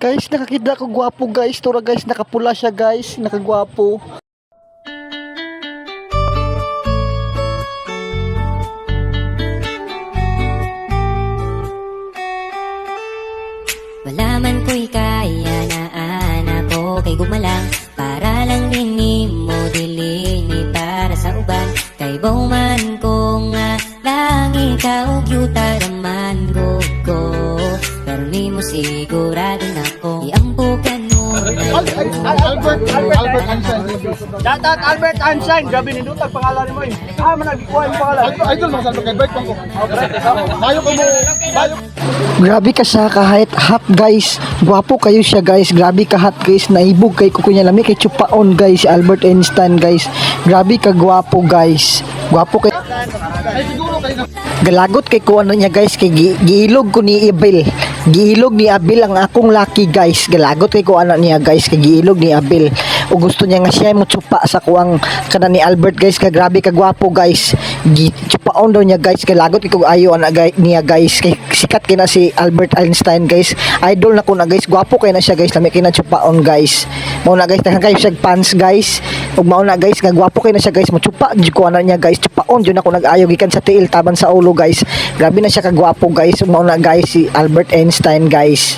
Guys, nakakita ko gwapo guys. Tora guys, nakapula siya guys. Nakagwapo. Wala man ko'y kaya na anak ko kay gumalang para lang din mo dilini para sa uban kay bauman ko nga lang ikaw yuta naman ko pero ni mo sigurado na ko iampukan mo Albert Einstein. Datat Albert Einstein, grabe nindutag pangalan mo eh. Managkuha yung pangalan. Idol mo sa Albert ko. Bayo ko mo. Bayo. Grabe ka sa kahit hot guys. Gwapo kayo siya guys. Grabe ka hot guys. Naibog kay kukunya lami kay chupaon guys. Si Albert Einstein guys. Grabe ka gwapo guys. Gwapo kay Ay siguro kayo na. galagot kay ko ano niya guys kay giilog ko ni Abel. Giilog ni Abel ang akong lucky guys. Galagot kay ko ano niya guys kay giilog ni Abel. O gusto niya nga siya mo tsupa sa kuwang kana ni Albert guys kay grabe ka gwapo guys. Tsupaon daw niya guys kay lagot kay ko ayo ana niya guys kay sikat kay na si Albert Einstein guys. Idol na ko na guys. Gwapo kay na siya guys. Lami kay na tsupaon guys. Mao na guys tahan kayo siya pants guys. Ug mao na guys nga gwapo kay na siya guys. Mo tsupa jud ko ana niya guys. Tsupaon jud ako nag-ayo gikan sa tiil taban sa ulo guys. Grabe na siya kagwapo guys. Ug mao na guys si Albert Einstein guys.